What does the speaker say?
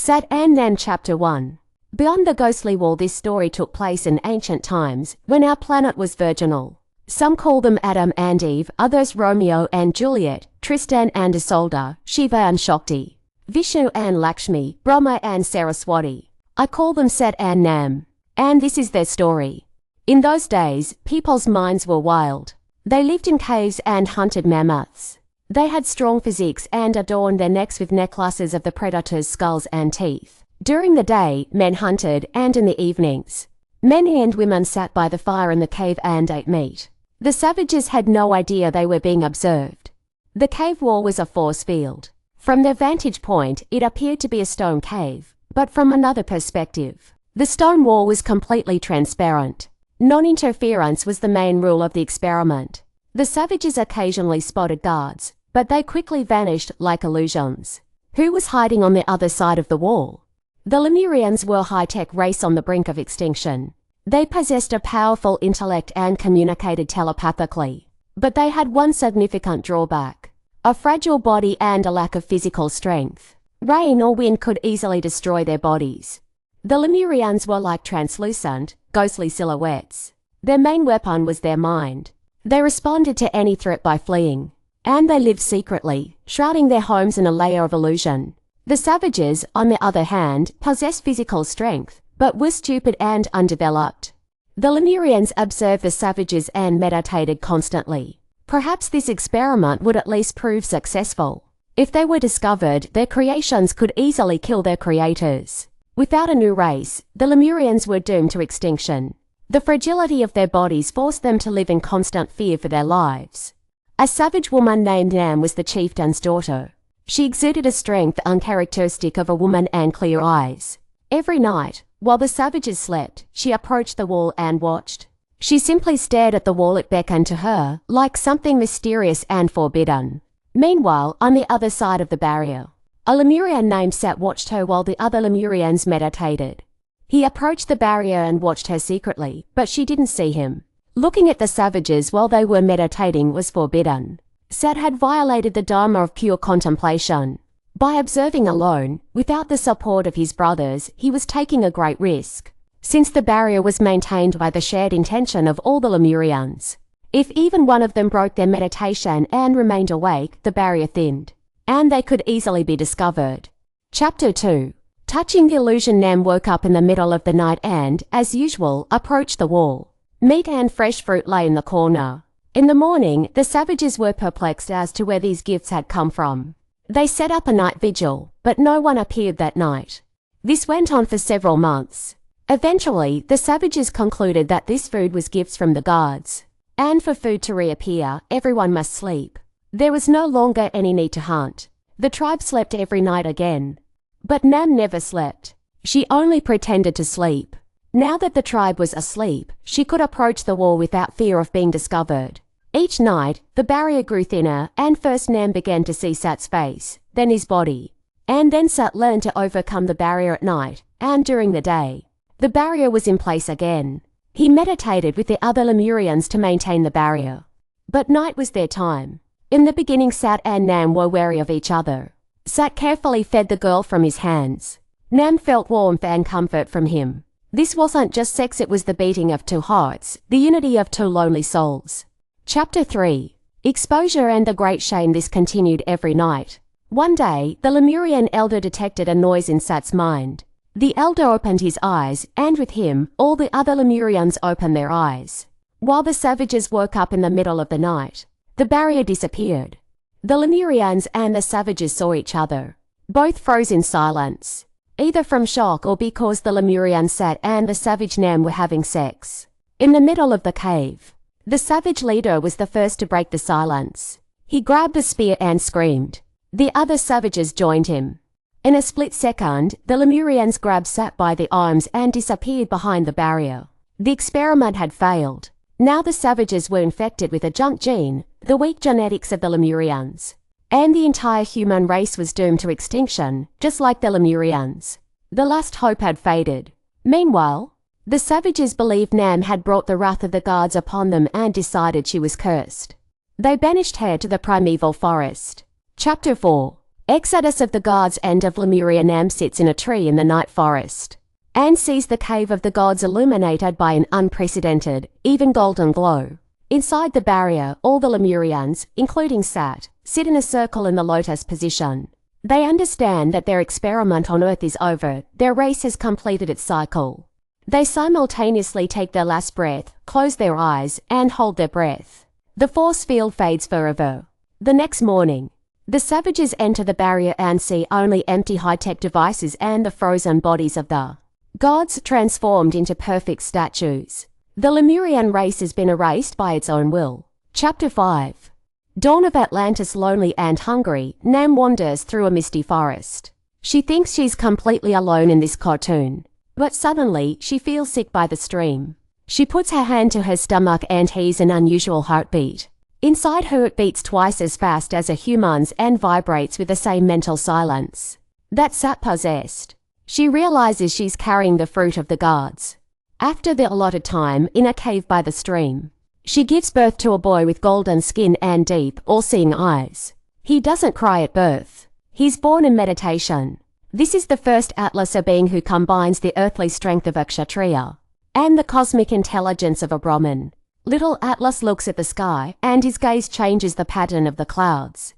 Sat and Nam Chapter 1. Beyond the ghostly wall, this story took place in ancient times, when our planet was virginal. Some call them Adam and Eve, others Romeo and Juliet, Tristan and Isolde, Shiva and Shakti, Vishnu and Lakshmi, Brahma and Saraswati. I call them Sat and Nam. And this is their story. In those days, people's minds were wild. They lived in caves and hunted mammoths. They had strong physiques and adorned their necks with necklaces of the predator's skulls and teeth. During the day, men hunted, and in the evenings, men and women sat by the fire in the cave and ate meat. The savages had no idea they were being observed. The cave wall was a force field. From their vantage point, it appeared to be a stone cave, but from another perspective, the stone wall was completely transparent. Non-interference was the main rule of the experiment. The savages occasionally spotted guards, but they quickly vanished like illusions. Who was hiding on the other side of the wall? The Lemurians were a high-tech race on the brink of extinction. They possessed a powerful intellect and communicated telepathically. But they had one significant drawback: a fragile body and a lack of physical strength. Rain or wind could easily destroy their bodies. The Lemurians were like translucent, ghostly silhouettes. Their main weapon was their mind. They responded to any threat by fleeing. And they lived secretly, shrouding their homes in a layer of illusion. The savages, on the other hand, possessed physical strength, but were stupid and undeveloped. The Lemurians observed the savages and meditated constantly. Perhaps this experiment would at least prove successful. If they were discovered, their creations could easily kill their creators. Without a new race, the Lemurians were doomed to extinction. The fragility of their bodies forced them to live in constant fear for their lives. A savage woman named Nam was the chieftain's daughter. She exuded a strength uncharacteristic of a woman and clear eyes. Every night, while the savages slept, she approached the wall and watched. She simply stared at the wall. It beckoned to her, like something mysterious and forbidden. Meanwhile, on the other side of the barrier, a Lemurian named Sat watched her while the other Lemurians meditated. He approached the barrier and watched her secretly, but she didn't see him. Looking at the savages while they were meditating was forbidden. Sat had violated the dharma of pure contemplation. By observing alone, without the support of his brothers, he was taking a great risk, since the barrier was maintained by the shared intention of all the Lemurians. If even one of them broke their meditation and remained awake, the barrier thinned, and they could easily be discovered. Chapter 2. Touching the illusion, Nam woke up in the middle of the night and, as usual, approached the wall. Meat and fresh fruit lay in the corner. In the morning, the savages were perplexed as to where these gifts had come from. They set up a night vigil, but no one appeared that night. This went on for several months. Eventually, the savages concluded that this food was gifts from the gods. And for food to reappear, everyone must sleep. There was no longer any need to hunt. The tribe slept every night again. But Nam never slept. She only pretended to sleep. Now that the tribe was asleep, she could approach the wall without fear of being discovered. Each night, the barrier grew thinner, and first Nam began to see Sat's face, then his body. And then Sat learned to overcome the barrier at night, and during the day, the barrier was in place again. He meditated with the other Lemurians to maintain the barrier. But night was their time. In the beginning, Sat and Nam were wary of each other. Sat carefully fed the girl from his hands. Nam felt warmth and comfort from him. This wasn't just sex, it was the beating of two hearts, the unity of two lonely souls. Chapter 3. Exposure and the Great Shame. This continued every night. One day, the Lemurian elder detected a noise in Sat's mind. The elder opened his eyes, and with him, all the other Lemurians opened their eyes. While the savages woke up in the middle of the night, the barrier disappeared. The Lemurians and the savages saw each other. Both froze in silence, either from shock or because the Lemurian Sat and the savage Nam were having sex. In the middle of the cave, the savage leader was the first to break the silence. He grabbed the spear and screamed. The other savages joined him. In a split second, the Lemurians grabbed Sat by the arms and disappeared behind the barrier. The experiment had failed. Now the savages were infected with a junk gene, the weak genetics of the Lemurians. And the entire human race was doomed to extinction, just like the Lemurians. The last hope had faded. Meanwhile, the savages believed Nam had brought the wrath of the gods upon them and decided she was cursed. They banished her to the primeval forest. Chapter 4. Exodus of the gods. End of Lemuria. Nam sits in a tree in the night forest and sees the cave of the gods illuminated by an unprecedented, even golden glow. Inside the barrier, all the Lemurians, including Sat, sit in a circle in the lotus position. They understand that their experiment on Earth is over. Their race has completed its cycle. They simultaneously take their last breath, close their eyes, and hold their breath. The force field fades forever. The next morning, the savages enter the barrier and see only empty high-tech devices and the frozen bodies of the gods transformed into perfect statues. The Lemurian race has been erased by its own will. Chapter 5. Dawn of Atlantis. Lonely and hungry, Nam wanders through a misty forest. She thinks she's completely alone in this cartoon, but suddenly she feels sick by the stream. She puts her hand to her stomach and hears an unusual heartbeat. Inside her it beats twice as fast as a human's and vibrates with the same mental silence that Sat possessed. She realizes she's carrying the fruit of the gods. After the allotted time, in a cave by the stream, she gives birth to a boy with golden skin and deep, all-seeing eyes. He doesn't cry at birth. He's born in meditation. This is the first Atlasa being who combines the earthly strength of a Kshatriya and the cosmic intelligence of a Brahmin. Little Atlas looks at the sky, and his gaze changes the pattern of the clouds.